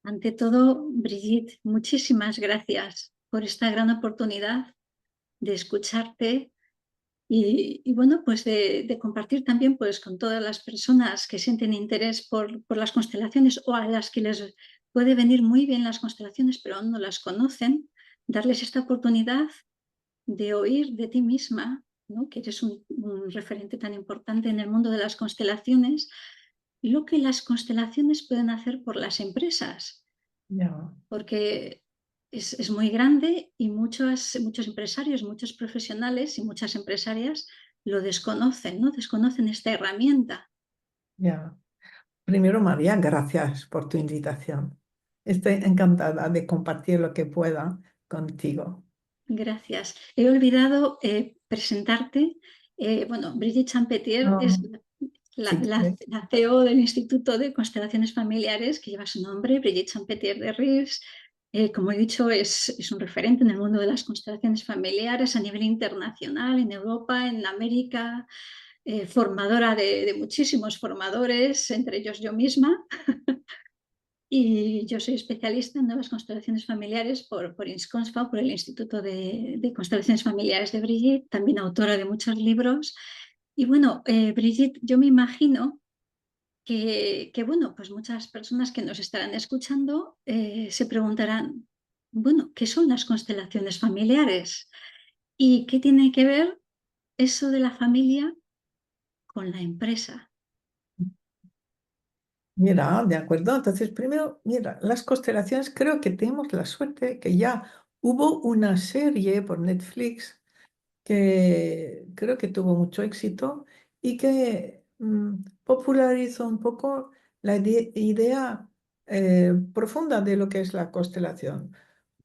Ante todo, Brigitte, muchísimas gracias por esta gran oportunidad de escucharte y bueno, pues de compartir también pues, con todas las personas que sienten interés por las constelaciones o a las que les puede venir muy bien las constelaciones, pero aún no las conocen, darles esta oportunidad de oír de ti misma, ¿no? Que eres un referente tan importante en el mundo de las constelaciones, lo que las constelaciones pueden hacer por las empresas Ya. porque es muy grande y muchos empresarios, muchos profesionales y muchas empresarias lo desconocen, ¿no? Desconocen esta herramienta. Ya. Primero, María, gracias por tu invitación. Estoy encantada de compartir lo que pueda contigo. Gracias. He olvidado presentarte. Bueno, Brigitte Champetier Ah, es sí, la CEO del Instituto de Constelaciones Familiares, que lleva su nombre, Brigitte Champetier de Rives. Como he dicho, es un referente en el mundo de las constelaciones familiares a nivel internacional, en Europa, en América, formadora de muchísimos formadores, entre ellos yo misma. Y yo soy especialista en nuevas constelaciones familiares por INSCONSFA, por el Instituto de Constelaciones Familiares de Brigitte, también autora de muchos libros. Y bueno, Brigitte, yo me imagino bueno, pues muchas personas que nos estarán escuchando se preguntarán, bueno, ¿qué son las constelaciones familiares? ¿Y qué tiene que ver eso de la familia con la empresa? mira, de acuerdo. Entonces, primero, mira, las constelaciones, creo que tenemos la suerte que ya hubo una serie por Netflix que creo que tuvo mucho éxito y que popularizó un poco la idea profunda de lo que es la constelación.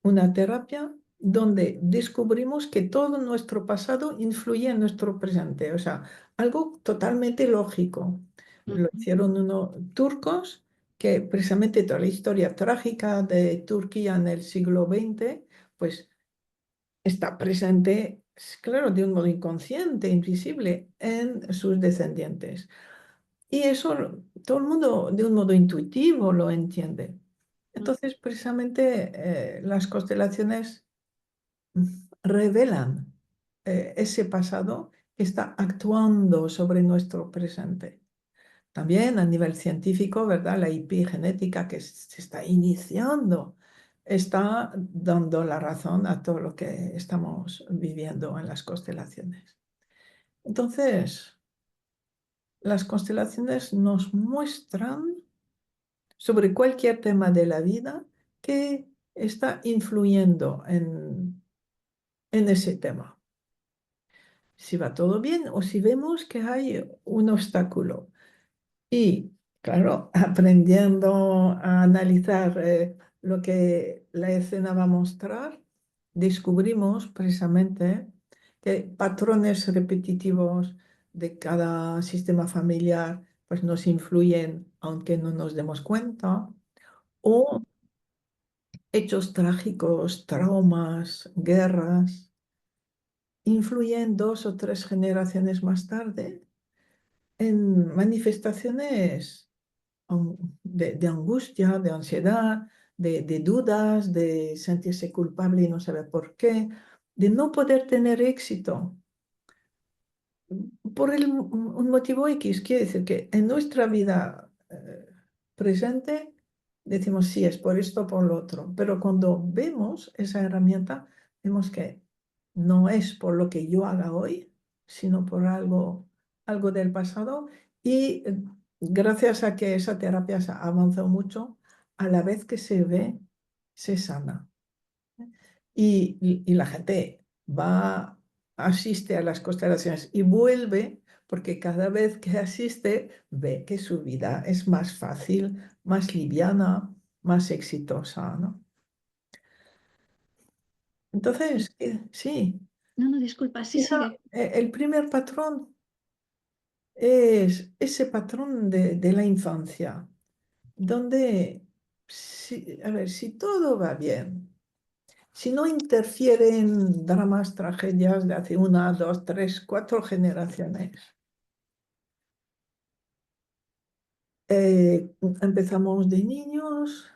Una terapia donde descubrimos que todo nuestro pasado influye en nuestro presente, o sea, algo totalmente lógico. Lo Ujú. hicieron unos turcos que precisamente toda la historia trágica de Turquía en el siglo XX, pues está presente, claro, de un modo inconsciente, invisible, en sus descendientes. Y eso todo el mundo de un modo intuitivo lo entiende. Entonces, precisamente, las constelaciones revelan ese pasado que está actuando sobre nuestro presente. También a nivel científico, ¿verdad? La epigenética que se está iniciando está dando la razón a todo lo que estamos viviendo en las constelaciones. Entonces, las constelaciones nos muestran sobre cualquier tema de la vida que está influyendo en ese tema. Si va todo bien o si vemos que hay un obstáculo. Y claro, aprendiendo a analizar lo que la escena va a mostrar, descubrimos precisamente que patrones repetitivos de cada sistema familiar pues nos influyen aunque no nos demos cuenta, o hechos trágicos, traumas, guerras, influyen 2 o 3 generaciones más tarde en manifestaciones de angustia, de ansiedad, de dudas, de sentirse culpable y no saber por qué, de no poder tener éxito por un motivo X. Quiere decir que en nuestra vida presente decimos sí, es por esto o por lo otro, pero cuando vemos esa herramienta, vemos que no es por lo que yo haga hoy, sino por algo del pasado y gracias a que esa terapia se ha avanzado mucho, a la vez que se ve, se sana. Y la gente va, asiste a las constelaciones y vuelve porque cada vez que asiste ve que su vida es más fácil, más liviana, más exitosa, ¿no? Y- Entonces, sí, No, no, disculpa, sí quizá sigue. el primer patrón es ese patrón de la infancia, donde, a ver, si todo va bien, si no interfieren dramas, tragedias de hace 1, 2, 3, 4 generaciones, empezamos de niños,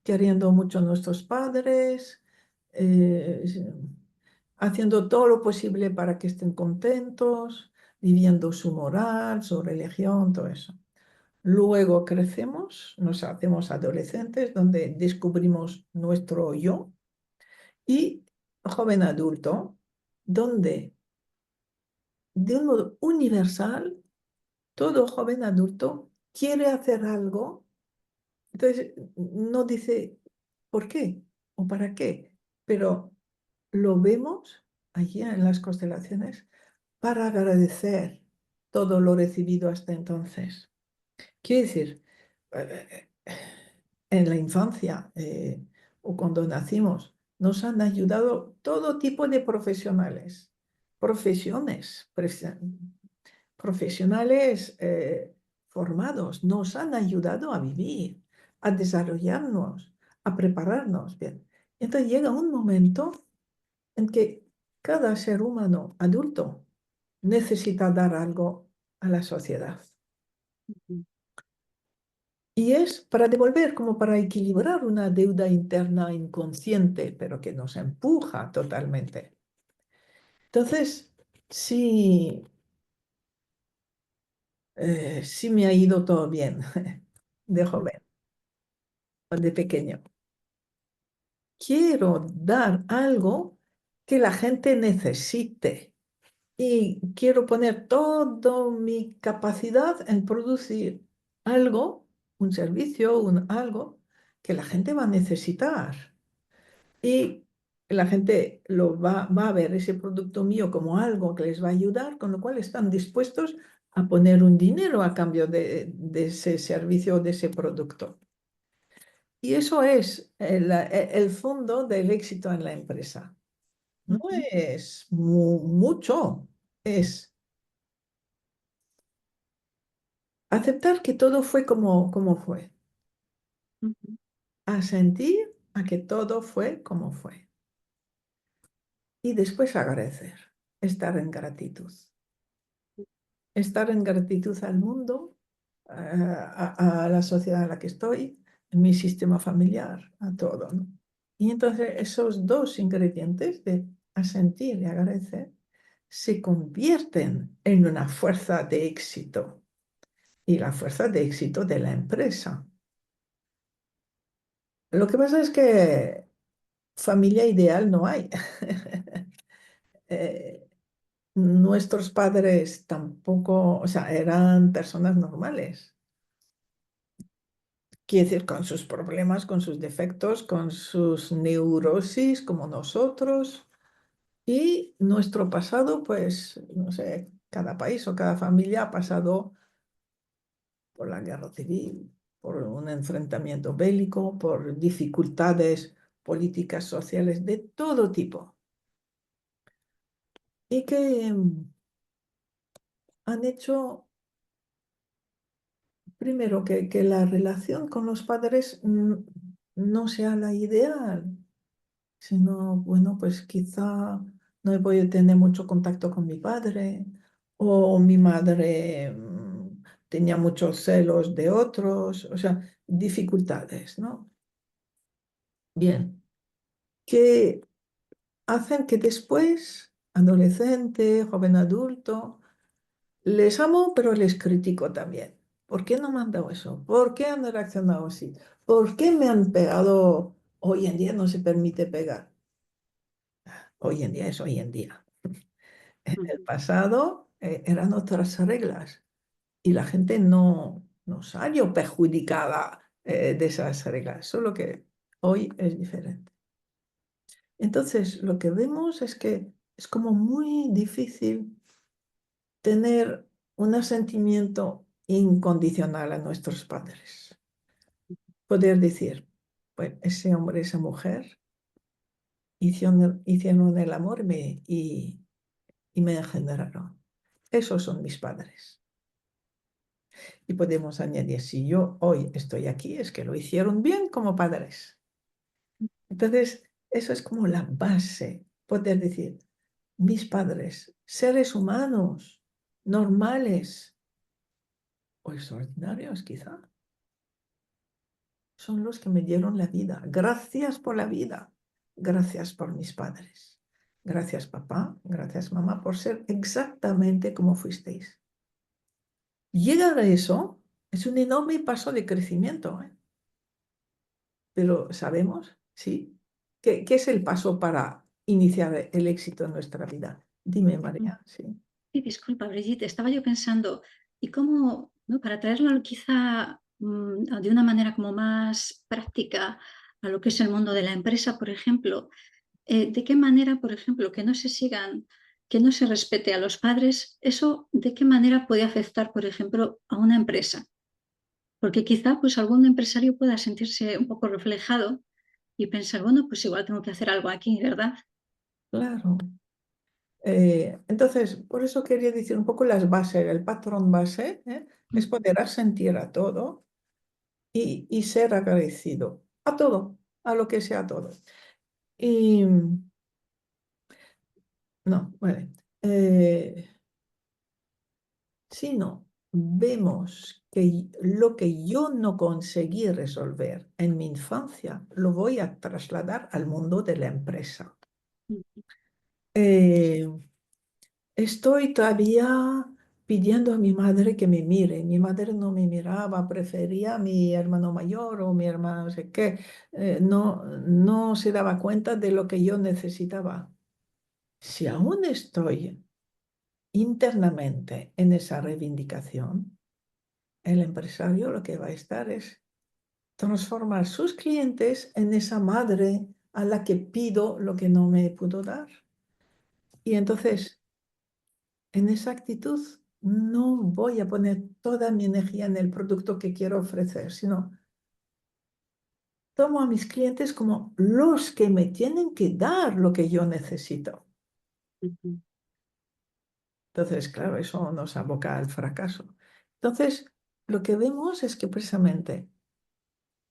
queriendo mucho a nuestros padres, eh, haciendo todo lo posible para que estén contentos, viviendo su moral, su religión, todo eso. Luego crecemos, nos hacemos adolescentes, donde descubrimos nuestro yo, y joven adulto, donde de un modo universal, todo joven adulto quiere hacer algo. Entonces, no dice por qué o para qué, pero lo vemos allí en las constelaciones para agradecer todo lo recibido hasta entonces. Quiere decir, eh, en la infancia o cuando nacimos, nos han ayudado todo tipo de profesionales, profesiones, profesionales formados, nos han ayudado a vivir, a desarrollarnos, a prepararnos bien. Entonces llega un momento en que cada ser humano adulto necesita dar algo a la sociedad. Ujú. Y es para devolver, como para equilibrar una deuda interna inconsciente, pero que nos empuja totalmente. Entonces, sí, sí me ha ido todo bien de joven, de pequeño. Quiero dar algo que la gente necesite y quiero poner toda mi capacidad en producir algo, un servicio, algo que la gente va a necesitar. Y la gente va a ver ese producto mío como algo que les va a ayudar, con lo cual están dispuestos a poner un dinero a cambio de ese servicio o de ese producto. Y eso es el fondo del éxito en la empresa. No Ujú. es mucho, es aceptar que todo fue como fue, Ujú. asentir a que todo fue como fue y después agradecer, estar en gratitud. Estar en gratitud al mundo, a la sociedad en la que estoy, en mi sistema familiar, a todo, ¿no? Y entonces esos dos ingredientes de asentir y agradecer se convierten en una fuerza de éxito y la fuerza de éxito de la empresa. Lo que pasa es que familia ideal no hay. Eh, Nuestros padres tampoco, o sea, eran personas normales. Quiere decir, con sus problemas, con sus defectos, con sus neurosis, como nosotros. Y nuestro pasado, pues, no sé, cada país o cada familia ha pasado por la guerra civil, por un enfrentamiento bélico, por dificultades políticas, sociales, de todo tipo. Y que han hecho, primero, que la relación con los padres no sea la ideal, sino, bueno, pues quizá no he podido tener mucho contacto con mi padre, o mi madre tenía muchos celos de otros, o sea, dificultades, ¿no? Bien, que hacen que después, adolescente, joven adulto, les amo, pero les critico también. ¿Por qué no me han dado eso? ¿Por qué han reaccionado así? ¿Por qué me han pegado? Hoy en día no se permite pegar. Hoy en día es hoy en día. En el Ujú. pasado eran otras reglas y la gente no salió perjudicada de esas reglas, solo que hoy es diferente. Entonces, lo que vemos es que es como muy difícil tener un asentimiento incondicional a nuestros padres. Poder decir, pues ese hombre, esa mujer hicieron el amor y me engendraron. Esos son mis padres. Y podemos añadir, si yo hoy estoy aquí, es que lo hicieron bien como padres. Entonces, eso es como la base, poder decir, mis padres, seres humanos, normales o extraordinarios quizá, son los que me dieron la vida. Gracias por la vida. Gracias por mis padres. Gracias papá, gracias mamá por ser exactamente como fuisteis. Llegar a eso es un enorme paso de crecimiento, ¿eh? Pero sabemos, ¿sí? ¿Qué es el paso para iniciar el éxito en nuestra vida? Dime, María, sí. Sí, disculpa, Brigitte, estaba yo pensando, ¿y cómo, no, para traerlo quizá de una manera como más práctica a lo que es el mundo de la empresa, por ejemplo, de qué manera, por ejemplo, que no se sigan, que no se respete a los padres, eso de qué manera puede afectar, por ejemplo, a una empresa? Porque quizá pues algún empresario pueda sentirse un poco reflejado y pensar, bueno, pues igual tengo que hacer algo aquí, ¿verdad? Claro. Entonces, por eso quería decir un poco las bases, el patrón base, ¿eh? Es Ujú, poder asentir a todo y ser agradecido a todo, a lo que sea todo. Y no, vale. Si no vemos que lo que yo no conseguí resolver en mi infancia, lo voy a trasladar al mundo de la empresa. ujú, Eh, Estoy todavía pidiendo a mi madre que me mire. Mi madre no me miraba, prefería a mi hermano mayor o mi hermano no sé qué. No se daba cuenta de lo que yo necesitaba. Si aún estoy internamente en esa reivindicación, el empresario lo que va a estar es transformar sus clientes en esa madre a la que pido lo que no me pudo dar. Y entonces, en esa actitud, no voy a poner toda mi energía en el producto que quiero ofrecer, sino tomo a mis clientes como los que me tienen que dar lo que yo necesito. ujú, Entonces, claro, eso nos aboca al fracaso. Entonces, lo que vemos es que precisamente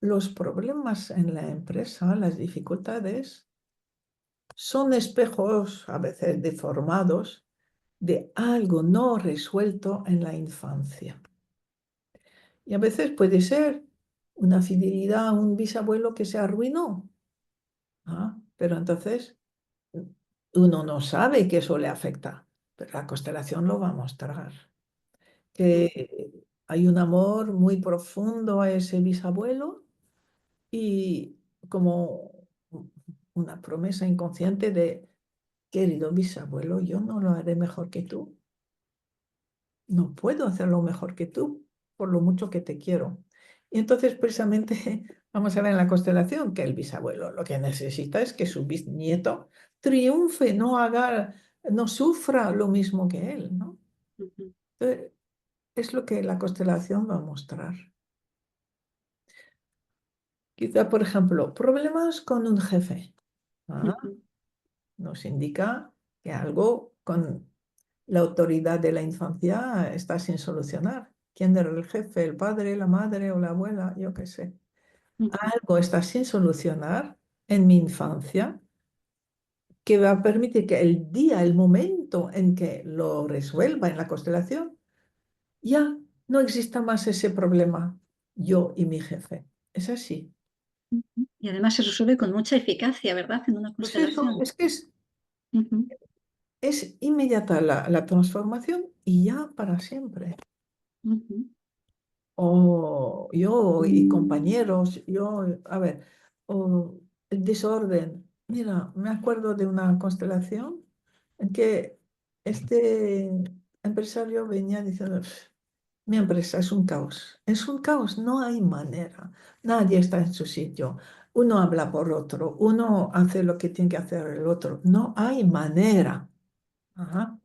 los problemas en la empresa, las dificultades, son espejos a veces deformados de algo no resuelto en la infancia. Y a veces puede ser una fidelidad a un bisabuelo que se arruinó. Pero entonces uno no sabe que eso le afecta, pero la constelación lo va a mostrar. ujú, Que hay un amor muy profundo a ese bisabuelo y como una promesa inconsciente de, querido bisabuelo, yo no lo haré mejor que tú. No puedo hacerlo mejor que tú, por lo mucho que te quiero. Y entonces, precisamente, vamos a ver en la constelación que el bisabuelo lo que necesita es que su bisnieto triunfe, no sufra lo mismo que él, ¿no? ujú, Entonces, es lo que la constelación va a mostrar. Quizá, por ejemplo, problemas con un jefe. ¿Ah? ujú, Nos indica que algo con la autoridad de la infancia está sin solucionar. ¿Quién era el jefe? ¿El padre, la madre o la abuela? Yo qué sé. ujú, Algo está sin solucionar en mi infancia que va a permitir que el día, el momento en que lo resuelva en la constelación, ya no exista más ese problema, yo y mi jefe. Es así. ujú. Y además se resuelve con mucha eficacia, ¿verdad? En una Pues eso, constelación. es que Ujú, es inmediata la transformación y ya para siempre. ujú, O yo y compañeros, a ver, o el desorden. Mira, me acuerdo de una constelación en que este empresario venía diciendo, mi empresa es un caos, no hay manera, nadie está en su sitio, uno habla por otro, uno hace lo que tiene que hacer el otro, no hay manera. Ajá.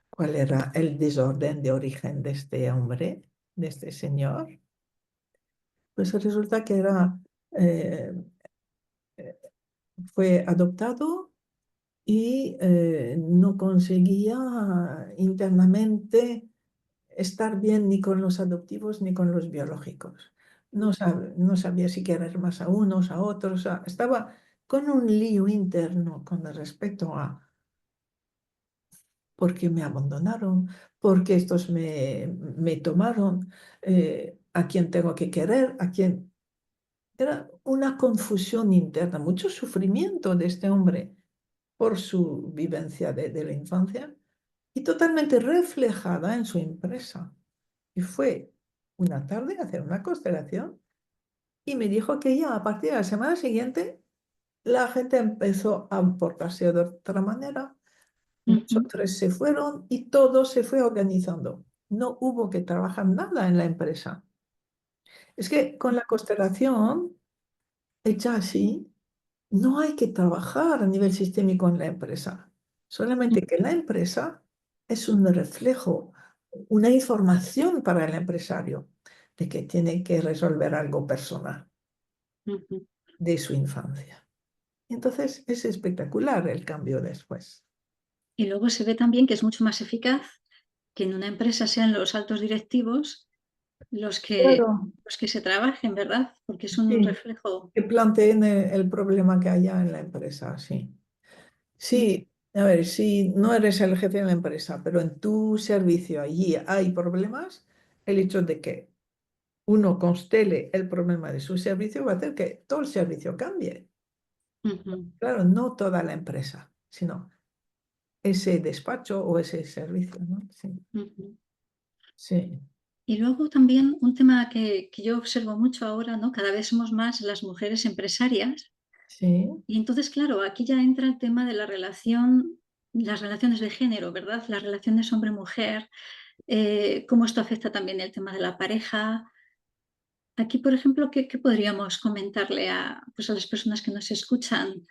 ¿Cuál era el desorden de origen de este hombre, de este señor? Pues resulta que eh, eh, fue adoptado y no conseguía internamente estar bien ni con los adoptivos ni con los biológicos. No sabía si querer más a unos, a otros. Estaba con un lío interno con respecto a por qué me abandonaron, por qué estos me tomaron, a quién tengo que querer, a quién. Era una confusión interna, mucho sufrimiento de este hombre por su vivencia de la infancia y totalmente reflejada en su empresa. Y fue una tarde a hacer una constelación y me dijo que ya a partir de la semana siguiente la gente empezó a portarse de otra manera. Ujú, Nosotros se fueron y todo se fue organizando. No hubo que trabajar nada en la empresa. Es que con la constelación hecha así, no hay que trabajar a nivel sistémico en la empresa. Solamente que la empresa es un reflejo, una información para el empresario de que tiene que resolver algo personal ujú. de su infancia. Entonces es espectacular el cambio después. Y luego se ve también que es mucho más eficaz que en una empresa sean los altos directivos Claro, los que se trabajen, ¿verdad? Porque es un sí, reflejo. que planteen el problema que haya en la empresa, sí. Mm, Sí, a ver, si no eres el jefe de la empresa, pero en tu servicio allí hay problemas, el hecho de que uno constele el problema de su servicio va a hacer que todo el servicio cambie. ujú, Claro, no toda la empresa, sino ese despacho o ese servicio, ¿no? Sí, ujú. sí, Y luego también un tema que yo observo mucho ahora, ¿no? Cada vez somos más las mujeres empresarias. sí, Y entonces, claro, aquí ya entra el tema de la relación, las relaciones de género, ¿verdad? Las relaciones hombre-mujer, cómo esto afecta también el tema de la pareja. Aquí, por ejemplo, ¿qué podríamos comentarle a, pues a las personas que nos escuchan?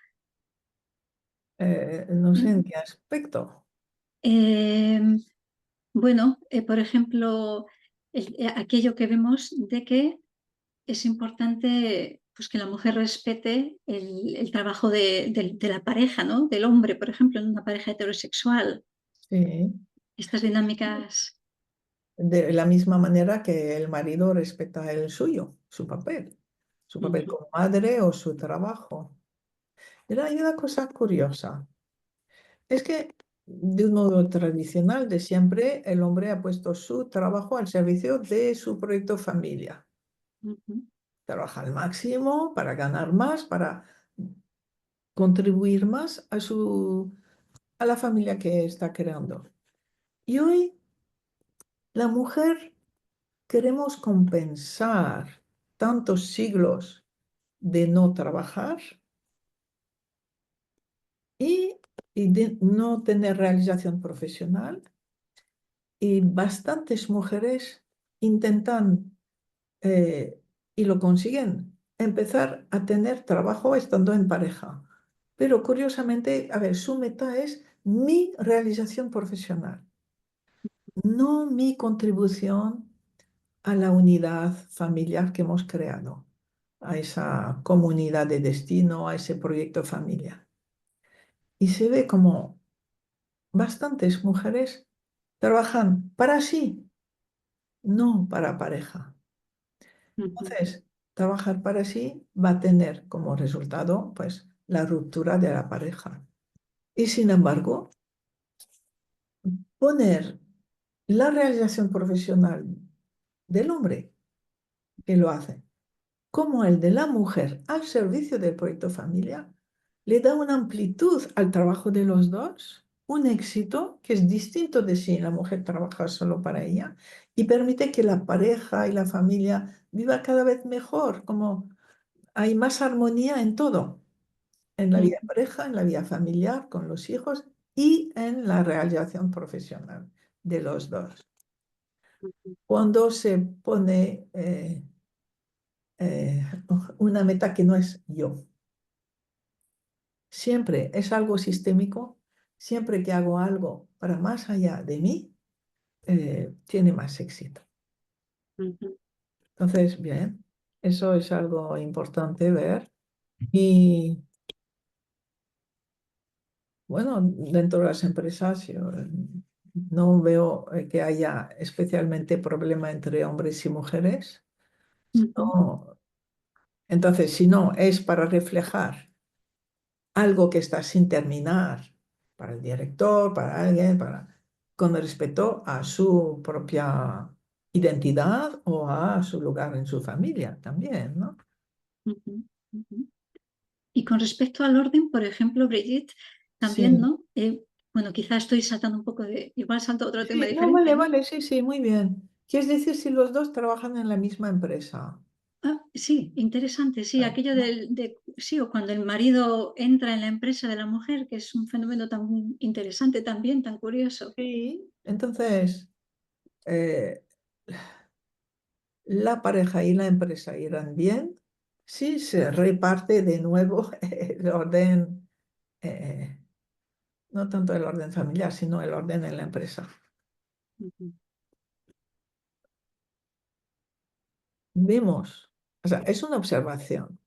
no sé en qué aspecto. Eh, bueno, por ejemplo, aquello que vemos de que es importante pues, que la mujer respete el trabajo de la pareja, ¿no? Del hombre, por ejemplo, en una pareja heterosexual. Sí, Estas dinámicas. de la misma manera que el marido respeta el suyo, su papel Ujú, como madre o su trabajo. Pero hay una cosa curiosa. Es que de un modo tradicional de siempre, el hombre ha puesto su trabajo al servicio de su proyecto familia. ujú, Trabaja al máximo para ganar más, para contribuir más a la familia que está creando. Y hoy la mujer queremos compensar tantos siglos de no trabajar y, y de no tener realización profesional. Y bastantes mujeres intentan y lo consiguen, empezar a tener trabajo estando en pareja. Pero curiosamente, a ver, su meta es mi realización profesional, no mi contribución a la unidad familiar que hemos creado, a esa comunidad de destino, a ese proyecto familiar. Y se ve como bastantes mujeres trabajan para sí, no para pareja. ujú, Entonces, trabajar para sí va a tener como resultado, pues, la ruptura de la pareja. Y sin embargo, poner la realización profesional del hombre que lo hace como el de la mujer al servicio del proyecto familia, le da una amplitud al trabajo de los dos, un éxito que es distinto de si la mujer trabaja solo para ella y permite que la pareja y la familia viva cada vez mejor, como hay más armonía en todo, en la vida de ujú, pareja, en la vida familiar, con los hijos y en la realización profesional de los dos. ujú, Cuando se pone eh, una meta que no es yo, siempre es algo sistémico, siempre que hago algo para más allá de mí, tiene más éxito. ujú, Entonces, bien, eso es algo importante ver. Y bueno, dentro de las empresas yo no veo que haya especialmente problema entre hombres y mujeres. ujú, No. Entonces, si no es para reflejar algo que está sin terminar para el director, para alguien, con respecto a su propia identidad o a su lugar en su familia también, ¿no? Ujú, ujú. Y con respecto al orden, por ejemplo, Brigitte, también, Sí, ¿no? Bueno, quizás estoy saltando un poco igual salto a otro tema sí, no, diferente, vale, ¿no? vale, sí, sí, muy bien. ¿Quieres decir si los dos trabajan en la misma empresa? Ah, sí, interesante, sí, Vale, aquello ¿no? sí, o cuando el marido entra en la empresa de la mujer, que es un fenómeno tan interesante también, tan curioso. Sí, entonces eh, la pareja y la empresa irán bien si se reparte de nuevo el orden, eh, no tanto el orden familiar, sino el orden en la empresa. Ujú, Vemos, o sea, es una observación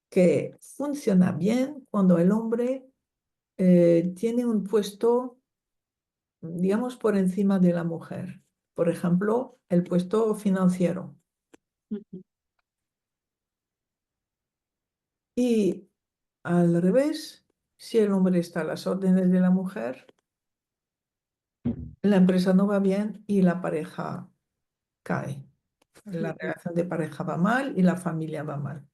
que funciona bien cuando el hombre tiene un puesto, digamos, por encima de la mujer. Por ejemplo, el puesto financiero. ujú, Y al revés, si el hombre está a las órdenes de la mujer, la empresa no va bien y la pareja cae. La ujú, relación de pareja va mal y la familia va mal.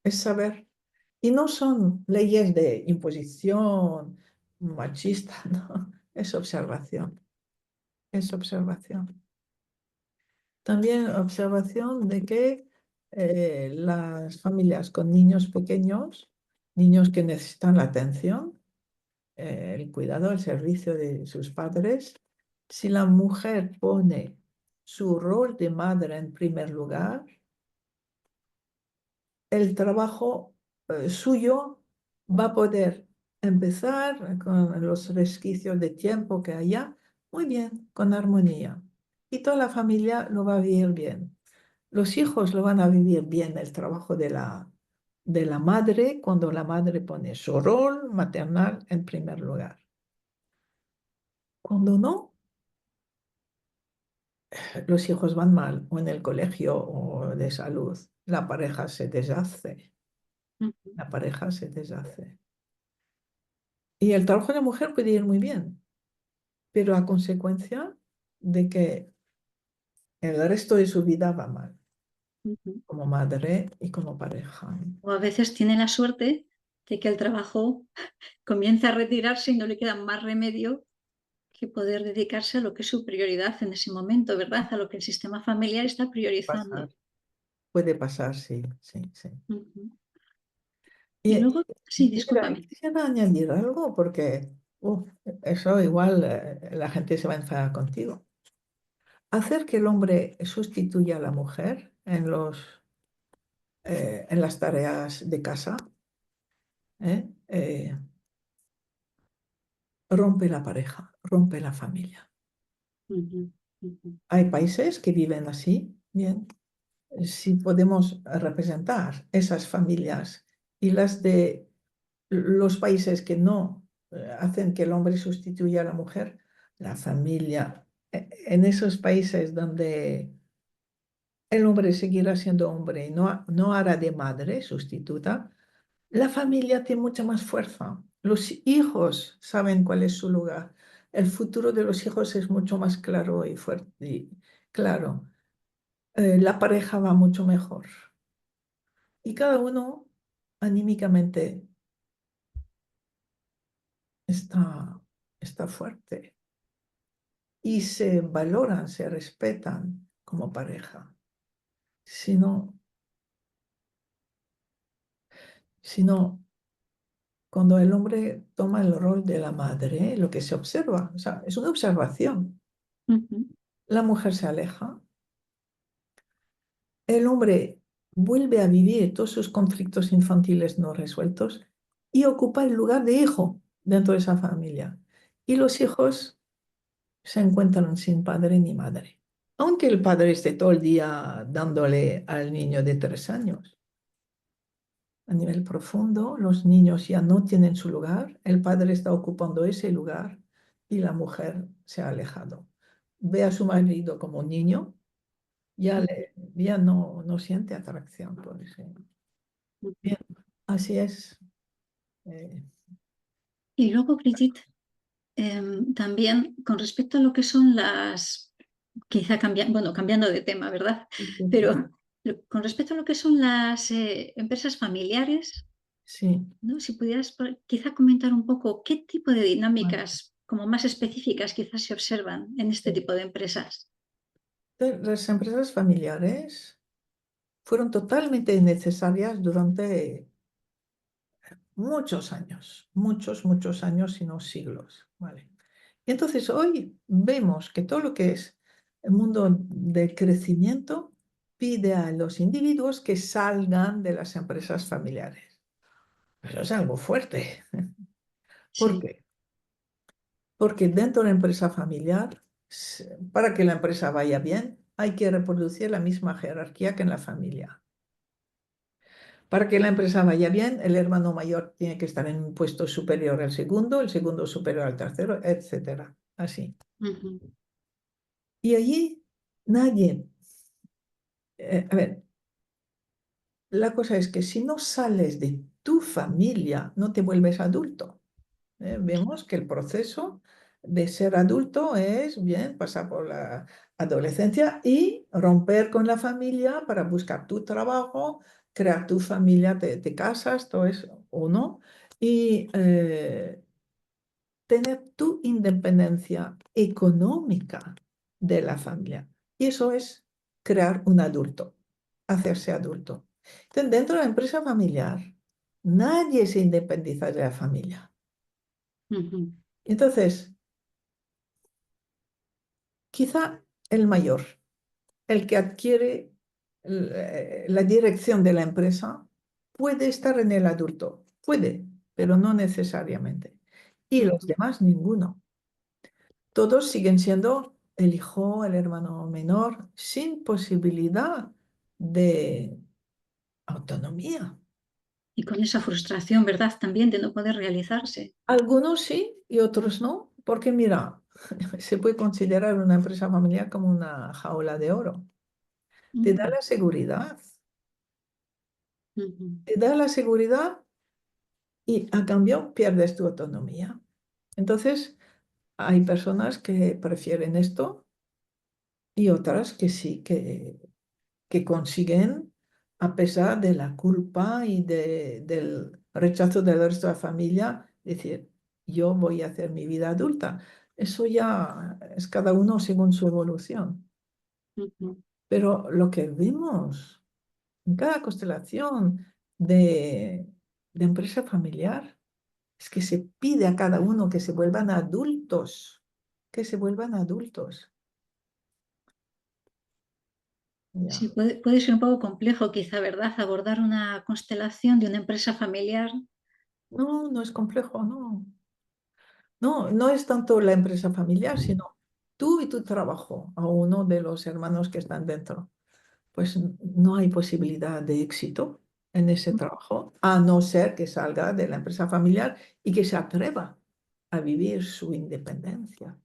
Es saber. Y no son leyes de imposición machista, no. Es observación. Es observación. También observación de que las familias con niños pequeños, niños que necesitan la atención, el cuidado, el servicio de sus padres, si la mujer pone su rol de madre en primer lugar, el trabajo suyo va a poder empezar con los resquicios de tiempo que haya, muy bien, con armonía. Y toda la familia lo va a vivir bien. Los hijos lo van a vivir bien el trabajo de la madre cuando la madre pone su rol maternal en primer lugar. Cuando no, los hijos van mal, o en el colegio o de salud. La pareja se deshace, ujú, la pareja se deshace. Y el trabajo de la mujer puede ir muy bien, pero a consecuencia de que el resto de su vida va mal, ujú. como madre y como pareja. O a veces tiene la suerte de que el trabajo comienza a retirarse y no le queda más remedio que poder dedicarse a lo que es su prioridad en ese momento, ¿verdad? A lo que el sistema familiar está Pasar. priorizando. Puede pasar, sí, sí, sí. Ujú. Y, Y luego, sí, mira, discúlpame. quisiera añadir algo porque eso igual la gente se va a enfadar contigo. Hacer que el hombre sustituya a la mujer en las tareas de casa, ¿eh? Rompe la pareja, rompe la familia. Ujú, ujú, Hay países que viven así, bien. Si podemos representar esas familias y las de los países que no hacen que el hombre sustituya a la mujer, la familia, en esos países donde el hombre seguirá siendo hombre y no hará de madre sustituta, la familia tiene mucha más fuerza. Los hijos saben cuál es su lugar. El futuro de los hijos es mucho más claro y fuerte. Y claro, la pareja va mucho mejor. Y cada uno anímicamente está, está fuerte. Y se valoran, se respetan como pareja. Si no, si no, cuando el hombre toma el rol de la madre, lo que se observa, o sea, es una observación. ujú, La mujer se aleja, el hombre vuelve a vivir todos sus conflictos infantiles no resueltos y ocupa el lugar de hijo dentro de esa familia. Y los hijos se encuentran sin padre ni madre. Aunque el padre esté todo el día dándole al niño de 3 años. A nivel profundo, los niños ya no tienen su lugar, el padre está ocupando ese lugar y la mujer se ha alejado. Ve a su marido como un niño, ya no siente atracción por ese. ujú. Bien, así es. eh, Y luego, Brigitte, también con respecto a lo que son quizá bueno, cambiando de tema, ¿verdad? Sí, sí, Pero sí. con respecto a lo que son las empresas familiares, Sí, ¿no? Si pudieras quizá comentar un poco qué tipo de vale, dinámicas como más específicas quizás se observan en este sí. tipo de empresas. Las empresas familiares fueron totalmente necesarias durante muchos años, muchos años, si no siglos, ¿vale? Y entonces hoy vemos que todo lo que es el mundo del crecimiento pide a los individuos que salgan de las empresas familiares. Pero es algo fuerte. ¿Por Sí. qué? Porque dentro de la empresa familiar, para que la empresa vaya bien, hay que reproducir la misma jerarquía que en la familia. Para que la empresa vaya bien, el hermano mayor tiene que estar en un puesto superior al segundo, el segundo superior al tercero, etcétera. Así. Ujú, Y allí nadie, a ver, la cosa es que si no sales de tu familia, no te vuelves adulto. Vemos que el proceso de ser adulto es, bien, pasar por la adolescencia y romper con la familia para buscar tu trabajo, crear tu familia, te casas, todo eso, o no, y tener tu independencia económica de la familia. Y eso es crear un adulto, hacerse adulto. Entonces, dentro de la empresa familiar, nadie se independiza de la familia. ujú, Entonces, quizá el mayor, el que adquiere la dirección de la empresa, puede estar en el adulto, puede, pero no necesariamente. Y los ujú. demás, ninguno. Todos siguen siendo el hijo, el hermano menor, sin posibilidad de autonomía. Y con esa frustración, ¿verdad? También de no poder realizarse. Algunos sí y otros no, porque mira, se puede considerar una empresa familiar como una jaula de oro. Te da Mm, la seguridad, ujú. te da la seguridad y a cambio pierdes tu autonomía. Entonces, hay personas que prefieren esto y otras que sí, que consiguen, a pesar de la culpa y del rechazo del resto de la familia, decir, yo voy a hacer mi vida adulta. Eso ya es cada uno según su evolución. Ujú. Pero lo que vemos en cada constelación de, de empresa familiar es que se pide a cada uno que se vuelvan adultos, que se vuelvan adultos. Sí, Ya. puede ser un poco complejo quizá, ¿verdad? Abordar una constelación de una empresa familiar. No, no es complejo, no. No, no es tanto la empresa familiar, sino tú y tu trabajo a uno de los hermanos que están dentro. Pues no hay posibilidad de éxito en ese trabajo, a no ser que salga de la empresa familiar y que se atreva a vivir su independencia.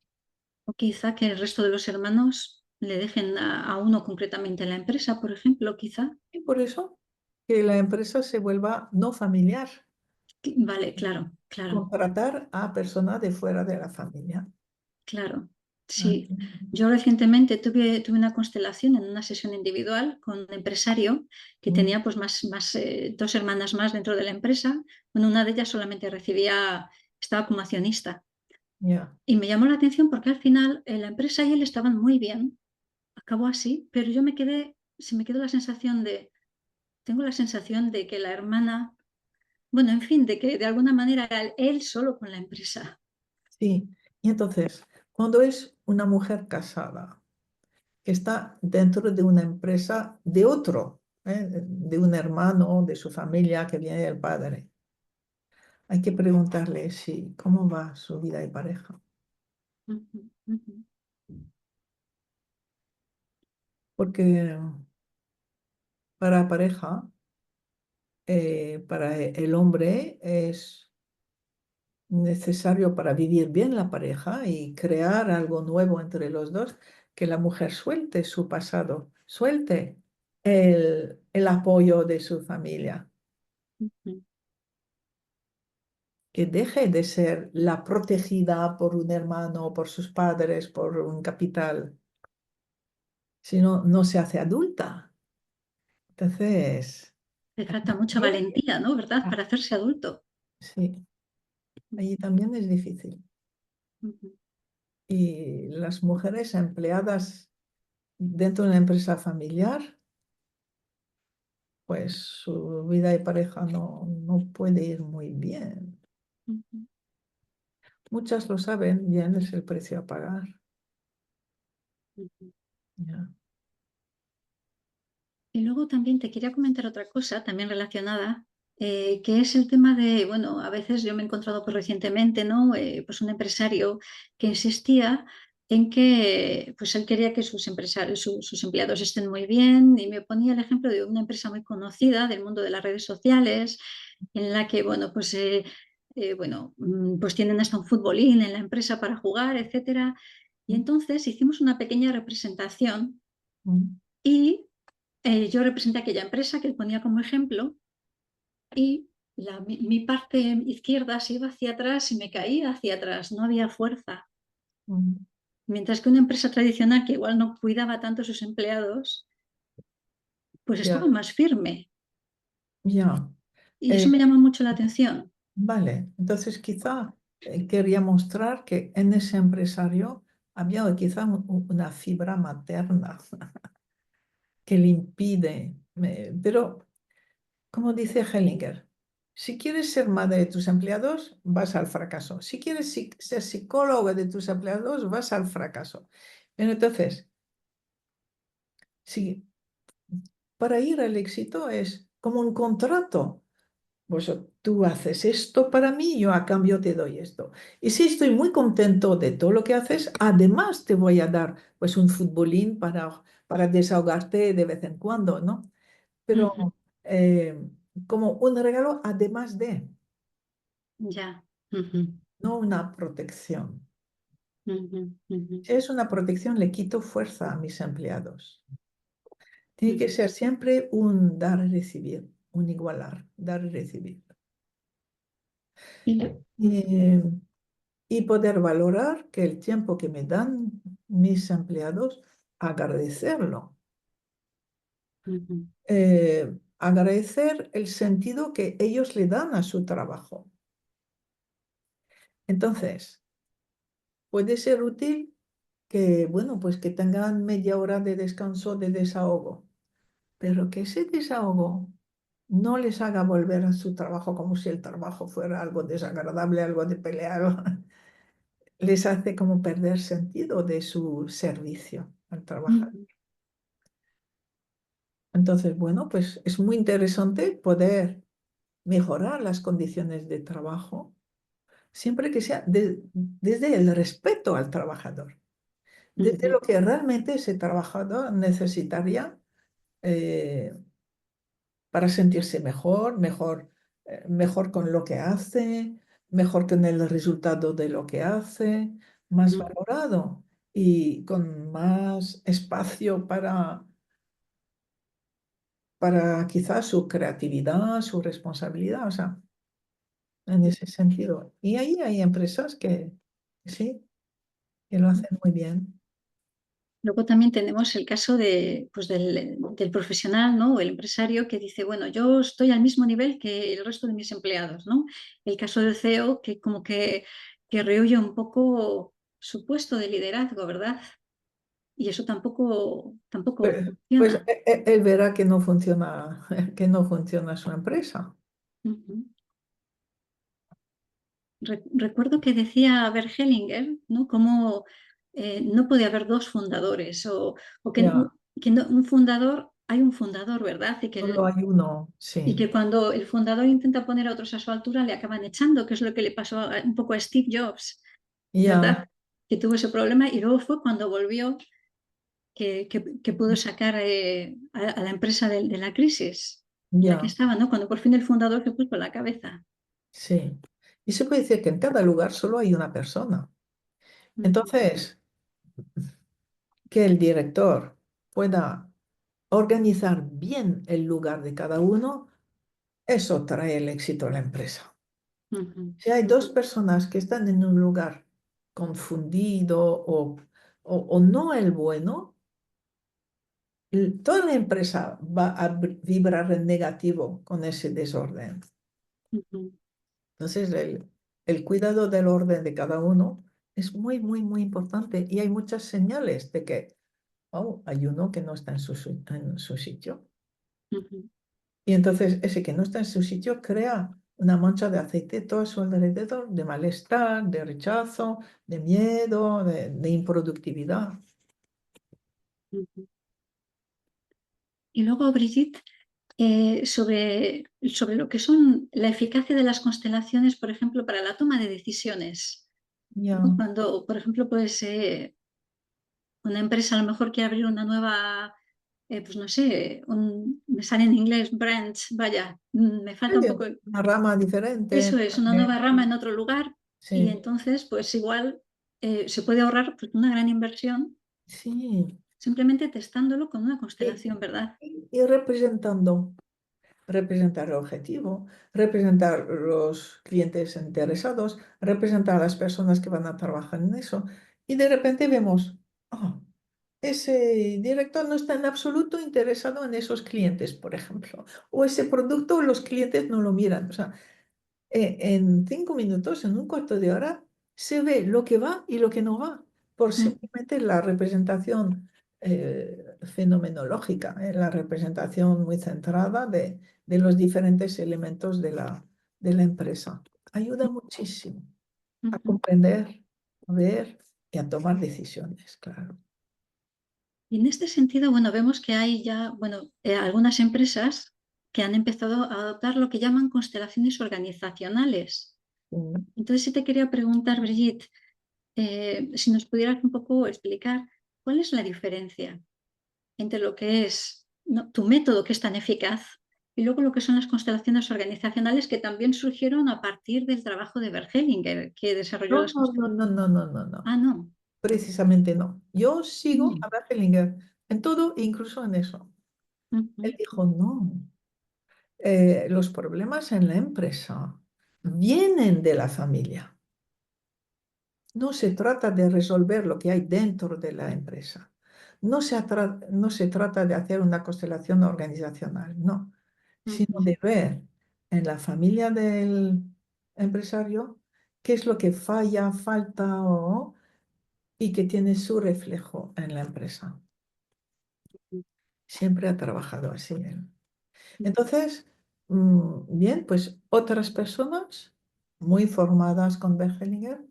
O quizá que el resto de los hermanos le dejen a uno concretamente en la empresa, por ejemplo, quizá. Y por eso que la empresa se vuelva no familiar, Vale, claro, claro, contratar a personas de fuera de la familia. claro. Ah, Sí, yo recientemente tuve una constelación en una sesión individual con un empresario que mm, tenía pues dos hermanas más dentro de la empresa. Bueno, una de ellas solamente estaba como accionista. ya, Y me llamó la atención porque al final la empresa y él estaban muy bien, acabó así, pero se me quedó la sensación tengo la sensación de que la hermana, bueno, en fin, de que de alguna manera era él solo con la empresa. sí. Y entonces, cuando es una mujer casada, que está dentro de una empresa de otro, de un hermano, de su familia que viene del padre. Hay que preguntarle si, cómo va su vida de pareja. Ujú, ujú. Porque para la pareja, para el hombre es necesario para vivir bien la pareja y crear algo nuevo entre los dos, que la mujer suelte su pasado, suelte el apoyo de su familia, Ujú. que deje de ser la protegida por un hermano, por sus padres, por un capital. si no, no se hace adulta. Entonces, Le ahí falta mucha también, valentía, ¿no? ¿Verdad? ah, Para hacerse adulto. sí, allí también es difícil. Ujú, Y las mujeres empleadas dentro de una empresa familiar, pues su vida de pareja no puede ir muy bien. ujú, Muchas lo saben, bien es el precio a pagar. ujú. Ya. Y luego también te quería comentar otra cosa, también relacionada, que es el tema de, bueno, a veces yo me he encontrado pues, recientemente, ¿no? Pues un empresario que insistía en que pues él quería que sus empresarios, sus empleados estén muy bien y me ponía el ejemplo de una empresa muy conocida del mundo de las redes sociales, en la que, bueno, pues, bueno, pues tienen hasta un futbolín en la empresa para jugar, etcétera. Y entonces hicimos una pequeña representación Mm, y yo representé aquella empresa que él ponía como ejemplo y mi parte izquierda se iba hacia atrás y me caía hacia atrás, no había fuerza. mm, Mientras que una empresa tradicional que igual no cuidaba tanto a sus empleados, pues estaba ya, más firme. ya. Y eso Eh, me llama mucho la atención. vale, entonces quizá quería mostrar que en ese empresario había quizá una fibra materna que le impide, pero como dice Hellinger, si quieres ser madre de tus empleados, vas al fracaso. Si quieres ser psicólogo de tus empleados, vas al fracaso. Pero entonces, si para ir al éxito es como un contrato. Pues tú haces esto para mí, yo a cambio te doy esto. Y si estoy muy contento de todo lo que haces, además te voy a dar pues un futbolín para desahogarte de vez en cuando, ¿no? Ujú, Pero eh, como un regalo además de, ya. Ujú, no una protección. ujú, ujú, Si es una protección, le quito fuerza a mis empleados. Tiene que ujú. ser siempre un dar y recibir, un igualar, dar y recibir. Y, Eh, y poder valorar que el tiempo que me dan mis empleados, agradecerlo. ujú, Agradecer el sentido que ellos le dan a su trabajo. Entonces, puede ser útil que, bueno, pues que tengan media hora de descanso, de desahogo, pero que ese desahogo no les haga volver a su trabajo como si el trabajo fuera algo desagradable, algo de pelear. Les hace como perder sentido de su servicio al trabajar. ujú, Entonces, bueno, pues es muy interesante poder mejorar las condiciones de trabajo, siempre que sea desde el respeto al trabajador, desde ujú, lo que realmente ese trabajador necesitaría eh, para sentirse mejor con lo que hace, mejor con el resultado de lo que hace, más ujú, valorado y con más espacio para quizás su creatividad, su responsabilidad, o sea, en ese sentido. Y ahí hay empresas que sí, que lo ujú. hacen muy bien. Luego también tenemos el caso de, pues del profesional, ¿no? O el empresario que dice, bueno, yo estoy al mismo nivel que el resto de mis empleados, ¿no? El caso del CEO que como que rehuye un poco su puesto de liderazgo, ¿verdad? Y eso tampoco Pues funciona. él verá que no funciona, que no funciona su empresa. Ujú. Recuerdo que decía Bert Hellinger, ¿no? Como no puede haber dos fundadores o Ya, que un fundador, hay un fundador, ¿verdad? solo hay uno, Y sí. que cuando el fundador intenta poner a otros a su altura le acaban echando, que es lo que le pasó un poco a Steve Jobs, Ya, ¿verdad? Que tuvo ese problema y luego fue cuando volvió que pudo sacar a la empresa de la crisis en la que ya, estaba, ¿no? Cuando por fin el fundador se puso la cabeza. sí. Y se puede decir que en cada lugar solo hay una persona. Ujú, Entonces, que el director pueda organizar bien el lugar de cada uno, eso trae el éxito a la empresa. ujú, Si hay dos personas que están en un lugar confundido o no el bueno, toda la empresa va a vibrar en negativo con ese desorden. Ujú, Entonces, el cuidado del orden de cada uno es muy, muy, muy importante y hay muchas señales de que, oh, hay uno que no está en su sitio. ujú. Y entonces ese que no está en su sitio crea una mancha de aceite todo a su alrededor, de malestar, de rechazo, de miedo, de improductividad. Ujú. Y luego, Brigitte, sobre lo que son la eficacia de las constelaciones, por ejemplo, para la toma de decisiones. ¿No? Ya. Cuando, por ejemplo, pues una empresa a lo mejor quiere abrir una nueva, pues no sé, me sale en inglés, branch, vaya, me falta un Hay poco. una rama diferente. Eso es, una nueva rama en otro lugar y Sí, entonces, pues igual se puede ahorrar pues, una gran inversión sí. simplemente testándolo con una Y, constelación, ¿verdad? y representar el objetivo, representar los clientes interesados, representar a las personas que van a trabajar en eso. Y de repente vemos, oh, ese director no está en absoluto interesado en esos clientes, por ejemplo, o ese producto los clientes no lo miran. O sea, en 5 minutos, en un cuarto de hora, se ve lo que va y lo que no va, por Mm, simplemente la representación fenomenológica, la representación muy centrada de los diferentes elementos de la empresa. Ayuda muchísimo a ujú. comprender, a ver y a tomar decisiones, claro. Y en este sentido, bueno, vemos que hay ya, bueno, algunas empresas que han empezado a adoptar lo que llaman constelaciones organizacionales. Mm. Entonces, sí te quería preguntar, Brigitte, si nos pudieras un poco explicar cuál es la diferencia entre lo que es, ¿no?, tu método, que es tan eficaz, y luego lo que son las constelaciones organizacionales que también surgieron a partir del trabajo de Bert Hellinger, que desarrolló No, las no, no, constelaciones. no, no, no, no, no. Ah, no. Precisamente no. Yo sigo Mm, a Bergelinger en todo, incluso en eso. Él ujú, dijo, no, los problemas en la empresa vienen de la familia. No se trata de resolver lo que hay dentro de la empresa. No se trata de hacer una constelación organizacional, no, sino ujú, de ver en la familia del empresario qué es lo que falla, falta y que tiene su reflejo en la empresa. Siempre ha trabajado así él. ujú, Entonces, bien, pues otras personas muy formadas con Bergelinger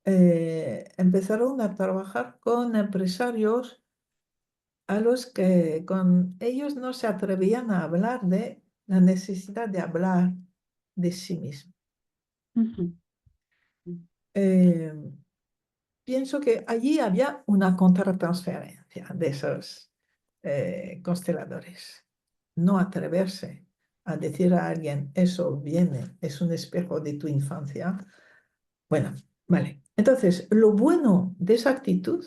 empezaron a trabajar con empresarios a los que con ellos no se atrevían a hablar de la necesidad de hablar de sí mismo. ujú, Eh, Pienso que allí había una contratransferencia de esos consteladores. No atreverse a decir a alguien, eso viene, es un espejo de tu infancia. Bueno, vale. Entonces, lo bueno de esa actitud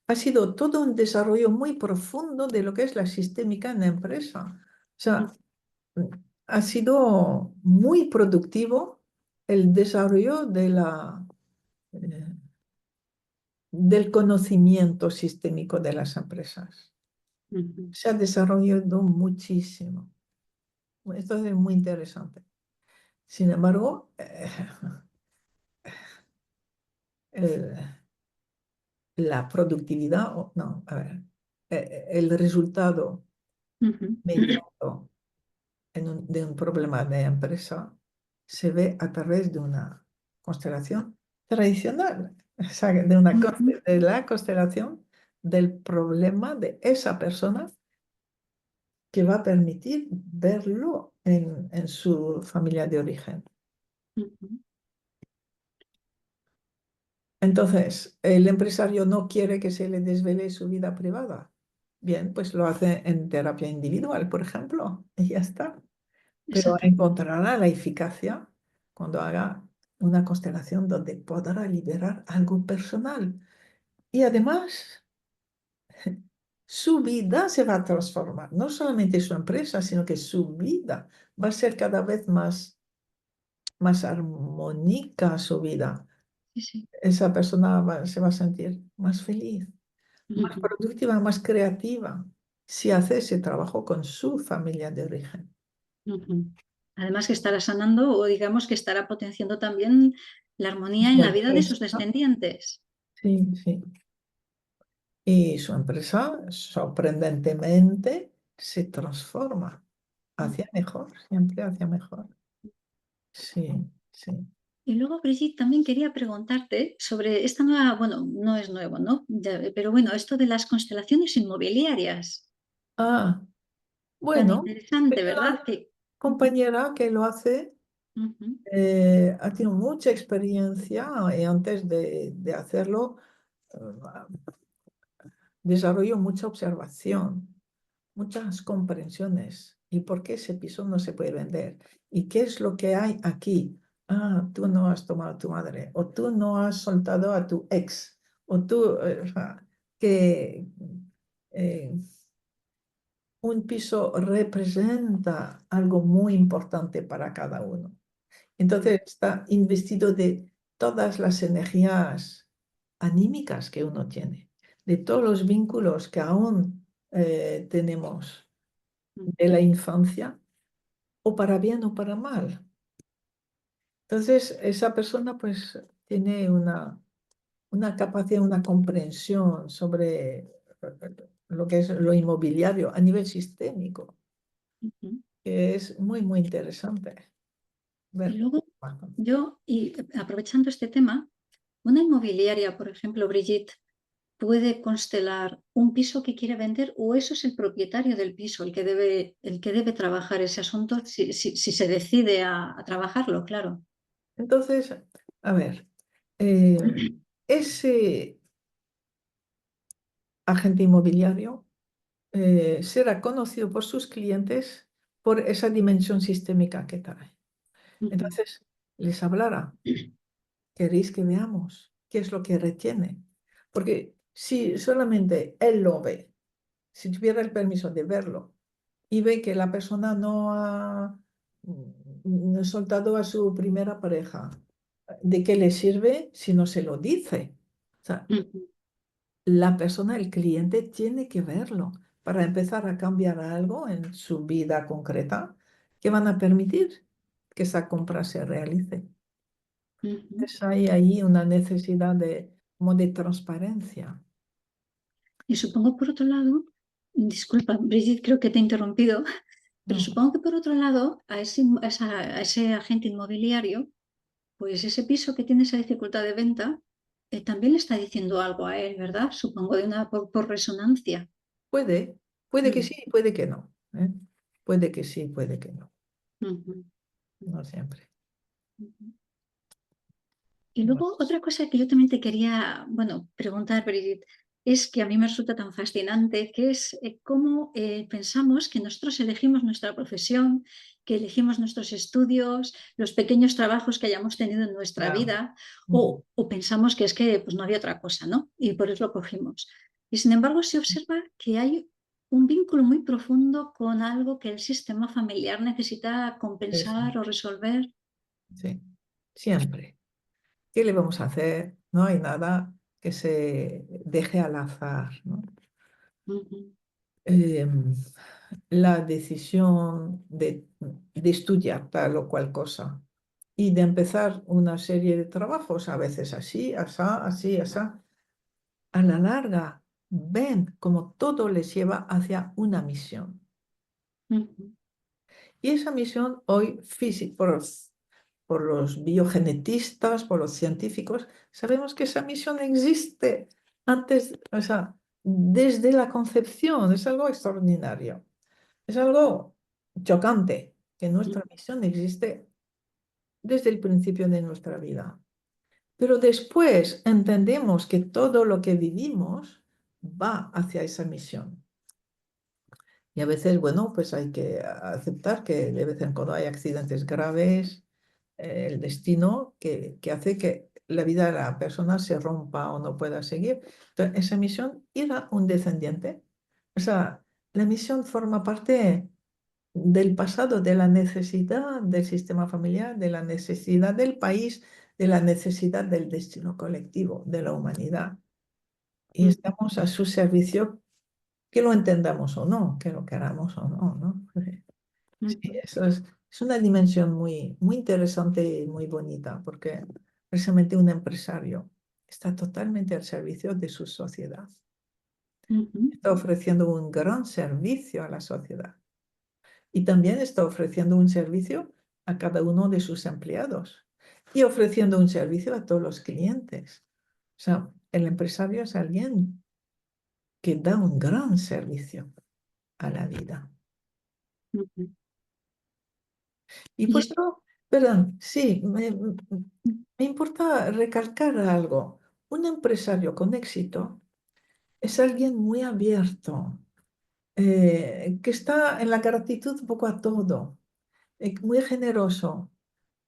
ha sido todo un desarrollo muy profundo de lo que es la sistémica en la empresa. O sea, ha sido muy productivo el desarrollo eh, del conocimiento sistémico de las empresas. ujú. Se ha desarrollado muchísimo. Esto es muy interesante. Sin embargo, el- la productividad, no, a ver, el resultado Ujú. inmediato de un problema de empresa se ve a través de una constelación tradicional, o sea, Ujú. de la constelación del problema de esa persona que va a permitir verlo en su familia de origen. Ujú. Entonces, el empresario no quiere que se le desvele su vida privada. Bien, pues lo hace en terapia individual, por ejemplo, y ya está. Pero Exacto. encontrará la eficacia cuando haga una constelación donde podrá liberar algo personal. Y además, su vida se va a transformar. No solamente su empresa, sino que su vida va a ser cada vez más armónica su vida. Sí, sí. Esa persona se va a sentir más feliz, más Ujú. productiva, más creativa. si hace ese trabajo con su familia de origen. Ujú. Además que estará sanando o digamos que estará potenciando también la armonía en Su la vida de sus empresa, descendientes. sí, sí. Y su empresa, sorprendentemente, se transforma Mm. hacia mejor, siempre hacia mejor. Sí, sí. Y luego, Brigitte, también quería preguntarte sobre esta nueva, bueno, no es nuevo, ¿no? Pero bueno, esto de las constelaciones inmobiliarias. Ah, Tan bueno, interesante, tengo ¿verdad? una Que, ujú, compañera que lo hace, ujú, ha tenido mucha experiencia y antes de hacerlo, eh, desarrolló mucha observación, muchas comprensiones. ¿Y por qué ese piso no se puede vender? ¿Y qué es lo que hay aquí? Ah, tú no has tomado a tu madre, o tú no has soltado a tu ex, o tú, o sea, que eh, un piso representa algo muy importante para cada uno. mm, Entonces está investido de todas las energías anímicas que uno tiene, de todos los vínculos que aún tenemos mm, de la infancia, o para bien o para mal. Entonces esa persona pues tiene una capacidad, una comprensión sobre lo que es lo inmobiliario a nivel sistémico, ujú. que es muy, muy interesante Y ver cómo luego trabaja. yo, y aprovechando este tema, una inmobiliaria, por ejemplo, Brigitte, puede constelar un piso que quiere vender o eso es el propietario del piso el que debe trabajar ese asunto si se decide a trabajarlo, claro. Entonces, a ver, eh, ese agente inmobiliario será conocido por sus clientes por esa dimensión sistémica que trae. Ujú, Entonces, les hablará. ¿Queréis que veamos qué es lo que retiene? Porque si solamente él lo ve, si tuviera el permiso de verlo y ve que la persona no ha soltado a su primera pareja, ¿de qué le sirve si no se lo dice? O sea, ujú, la persona, el cliente, tiene que verlo para empezar a cambiar algo en su vida concreta que van a permitir que esa compra se realice. ujú. Entonces hay ahí una necesidad de, como de transparencia. Y supongo por otro lado, disculpa, Brigitte, creo que te he interrumpido, pero Mm. supongo que por otro lado, a ese agente inmobiliario, pues ese piso que tiene esa dificultad de venta, también le está diciendo algo a él, ¿verdad? Supongo de una por resonancia. Puede, puede que Mm, sí, puede que no. ¿Eh? Puede que sí, puede que no. ujú, No siempre. ujú. Y No. luego otra cosa que yo también te quería, bueno, preguntar, Brigitte, es que a mí me resulta tan fascinante, que es cómo pensamos que nosotros elegimos nuestra profesión, que elegimos nuestros estudios, los pequeños trabajos que hayamos tenido en nuestra Ya. vida, Mm. o pensamos que es que pues, no había otra cosa, ¿no? Y por eso lo cogimos. Y sin embargo se observa que hay un vínculo muy profundo con algo que el sistema familiar necesita Sí, sí, compensar o resolver. sí. Siempre. ¿Qué le vamos a hacer? No hay nada que se deje al azar, ¿no? Ujú, Em, la decisión de estudiar tal o cual cosa y de empezar una serie de trabajos, a veces así, asá, así, asá, a la larga ven como todo les lleva hacia una misión. ujú, Y esa misión hoy, por los biogenetistas, por los científicos, sabemos que esa misión existe antes, o sea, desde la concepción, es algo extraordinario. Es algo chocante que nuestra misión existe desde el principio de nuestra vida. Pero después entendemos que todo lo que vivimos va hacia esa misión. Y a veces, bueno, pues hay que aceptar que de vez en cuando hay accidentes graves, el destino que hace que la vida de la persona se rompa o no pueda seguir. Entonces, esa misión era un descendiente. O sea, la misión forma parte del pasado, de la necesidad del sistema familiar, de la necesidad del país, de la necesidad del destino colectivo de la humanidad. Y ujú. estamos a su servicio que lo entendamos o no, que lo queramos o no, ¿no? Sí, Ujú, eso es una dimensión muy, muy interesante y muy bonita, porque precisamente un empresario está totalmente al servicio de su sociedad. ujú. Está ofreciendo un gran servicio a la sociedad y también está ofreciendo un servicio a cada uno de sus empleados y ofreciendo un servicio a todos los clientes. O sea, el empresario es alguien que da un gran servicio a la vida. Ujú. Y Y por es- eso, perdón, sí, me importa recalcar algo. Un empresario con éxito es alguien muy abierto, que está en la gratitud un poco a todo, muy generoso,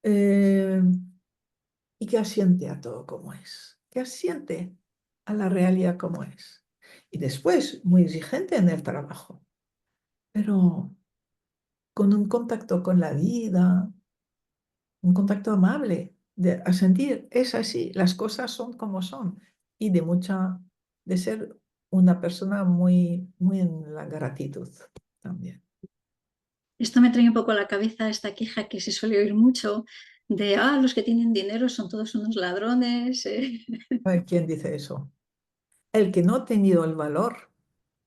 eh, y que asiente a todo como es, que asiente a la realidad como es. Y después, muy exigente en el trabajo, pero con un contacto con la vida, un contacto amable, a sentir, es así, las cosas son como son, y de ser una persona muy, muy en la gratitud también. Esto me trae un poco a la cabeza esta queja que se suele oír mucho de, los que tienen dinero son todos unos ladrones. Ay, ¿quién dice eso? El que no ha tenido el valor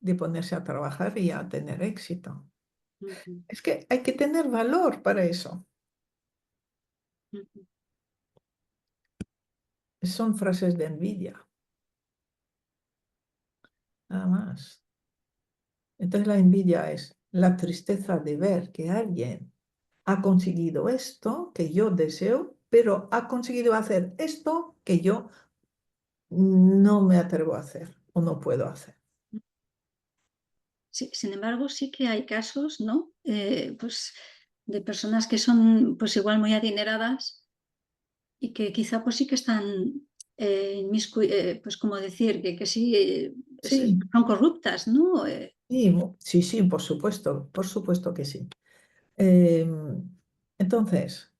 de ponerse a trabajar y a tener éxito. Ujú, Es que hay que tener valor para eso. ujú. Son frases de envidia, nada más. Entonces la envidia es la tristeza de ver que alguien ha conseguido esto que yo deseo, pero ha conseguido hacer esto que yo no me atrevo a hacer o no puedo hacer. Sí, sin embargo, sí que hay casos, ¿no? Pues de personas que son pues igual muy adineradas y que quizá pues sí que están pues como decir, que sí Sí, son corruptas, ¿no? sí, sí, sí, por supuesto que sí. Eh, entonces,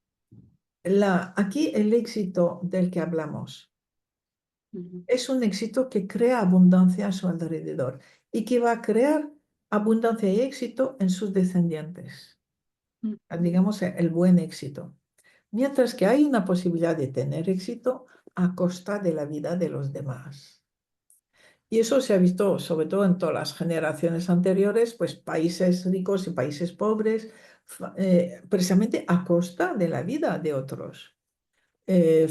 aquí el éxito del que hablamos Ujú, es un éxito que crea abundancia a su alrededor y que va a crear abundancia y éxito en sus descendientes. ujú, Digamos, el buen éxito. Mientras que hay una posibilidad de tener éxito a costa de la vida de los demás. Y eso se ha visto sobre todo en todas las generaciones anteriores, pues países ricos y países pobres, precisamente a costa de la vida de otros.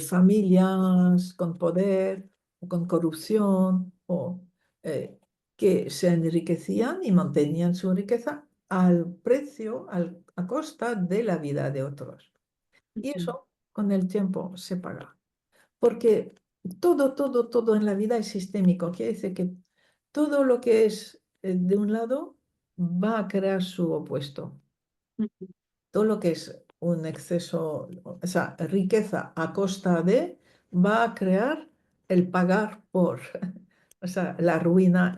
Familias con poder, o con corrupción, o que se enriquecían y mantenían su riqueza al precio, a costa de la vida de otros. Y ujú, eso con el tiempo se paga. Porque todo en la vida es sistémico. Quiere decir que todo lo que es de un lado va a crear su opuesto. ujú, Todo lo que es un exceso, o sea, riqueza a costa de, va a crear el pagar por, o sea, la ruina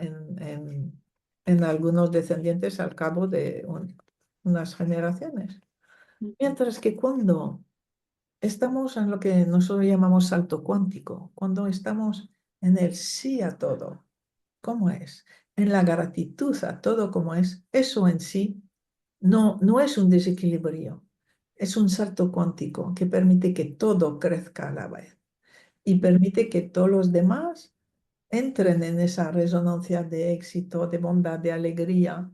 en algunos descendientes al cabo de unas generaciones. ujú, Mientras que cuando estamos en lo que nosotros llamamos salto cuántico, cuando estamos en el sí a todo, como es, en la gratitud a todo como es, eso en sí no es un desequilibrio, es un salto cuántico que permite que todo crezca a la vez y permite que todos los demás entren en esa resonancia de éxito, de bondad, de alegría,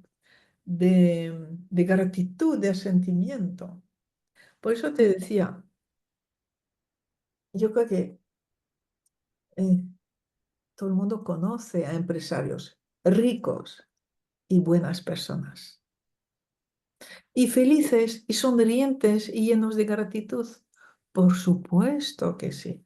de gratitud, de sentimiento. Por eso te decía, yo creo que eh, todo el mundo conoce a empresarios ricos y buenas personas, y felices y sonrientes y llenos de gratitud. Por supuesto que sí.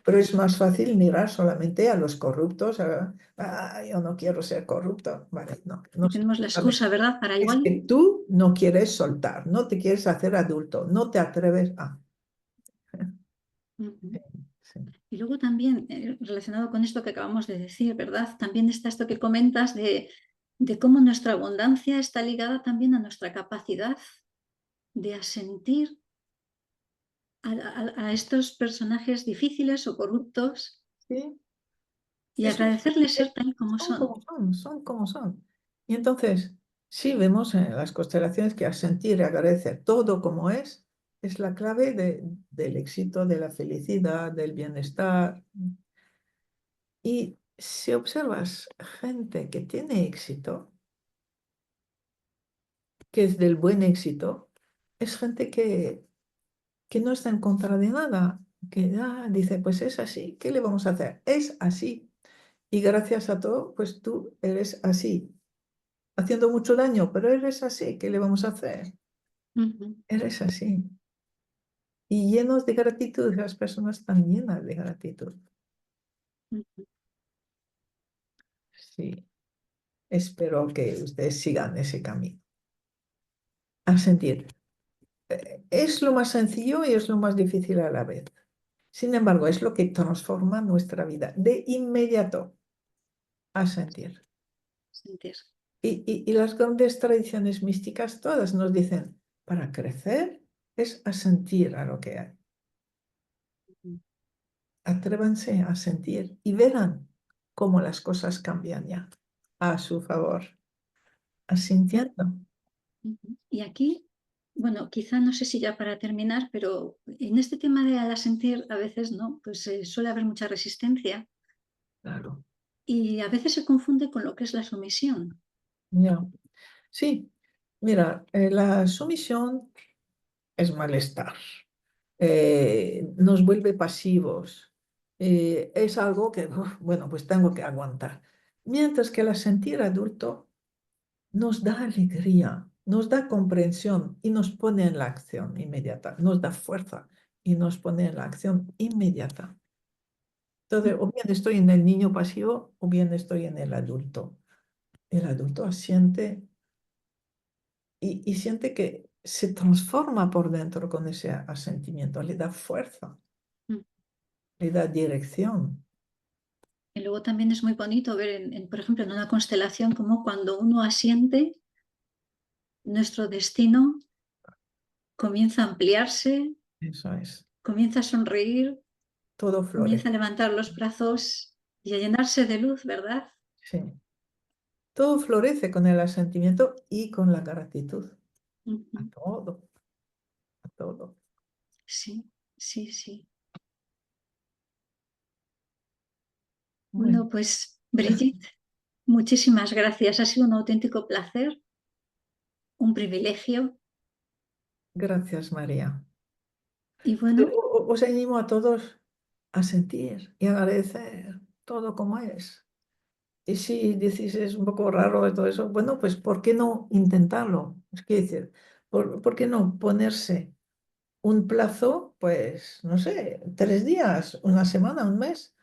Pero es más fácil mirar solamente a los corruptos. Yo no quiero ser corrupto. Vale, no, no Y sé. tenemos la A ver, excusa, ¿verdad? Para es igual. que tú no quieres soltar, no te quieres hacer adulto, no te atreves a. Ujú. Sí, Y luego también, relacionado con esto que acabamos de decir, ¿verdad? También está esto que comentas de cómo nuestra abundancia está ligada también a nuestra capacidad de asentir a estos personajes difíciles o corruptos sí, y Es muy agradecerles sencillo, ser tal y como son son. como son como son. Y entonces, sí vemos en las constelaciones que sentir y agradecer todo como es la clave del éxito, de la felicidad, del bienestar. Y si observas gente que tiene éxito, que es del buen éxito, es gente que no está en contra de nada, que dice, pues es así, ¿qué le vamos a hacer? Es así. Y gracias a todo, pues tú eres así, haciendo mucho daño, pero eres así, ¿qué le vamos a hacer? Ujú, Eres así. Y llenos de gratitud, las personas están llenas de gratitud. ujú, Sí, espero que ustedes sigan ese camino. A sentir. Es lo más sencillo y es lo más difícil a la vez. Sin embargo, es lo que transforma nuestra vida de inmediato a sentir. sentir. Y las grandes tradiciones místicas todas nos dicen, para crecer es a sentir a lo que hay. Ujú, Atrévanse a sentir y verán cómo las cosas cambian ya a su favor, asintiendo. ujú. Y aquí, bueno, quizá no sé si ya para terminar, pero en este tema de al asentir a veces no, pues suele haber mucha resistencia Claro, y a veces se confunde con lo que es la sumisión. ya. Sí, mira, la sumisión es malestar, nos vuelve pasivos, es algo que, bueno, pues tengo que aguantar. Mientras que el sentir adulto nos da alegría, nos da comprensión y nos pone en la acción inmediata, nos da fuerza y nos pone en la acción inmediata. Entonces, o bien estoy en el niño pasivo o bien estoy en el adulto. El adulto asiente y siente que se transforma por dentro con ese asentimiento, le da fuerza, Mm. le da dirección. Y luego también es muy bonito ver, por ejemplo, en una constelación, como cuando uno asiente, nuestro destino comienza a ampliarse, Eso es. comienza a sonreír, Todo comienza florece. a levantar los brazos y a llenarse de luz, ¿verdad? Sí. Todo florece con el asentimiento y con la gratitud. A Ujú. todo, a todo. Sí, sí, sí. Bueno, Bueno, pues Brigitte, muchísimas gracias. Ha sido un auténtico placer, un privilegio. gracias, María. Y bueno, Os animo a todos a sentir y agradecer todo como es. Y si decís es un poco raro de todo eso, bueno, pues ¿por qué no intentarlo? Es que decir, ¿por qué no ponerse un plazo? Pues, no sé, 3 días, una semana, un mes.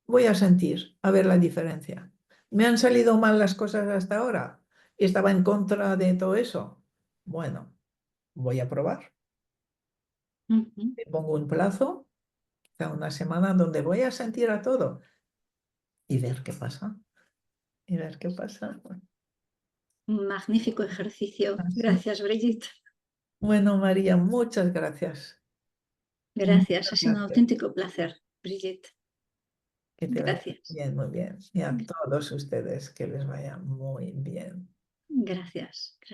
Voy a sentir, a ver la diferencia. ¿Me han salido mal las cosas hasta ahora? ¿Y estaba en contra de todo eso? Bueno, voy a probar. ujú, Me pongo un plazo, quizá una semana, donde voy a sentir a todo y ver qué pasa. Y ver qué pasa. un magnífico ejercicio. Así. Gracias, Brigitte. Bueno, María, muchas gracias. Gracias, Muchas ha sido un gracias. auténtico placer, Brigitte. Que te vaya Gracias. bien, muy bien. Y a todos ustedes que les vaya muy bien. Gracias. Gracias.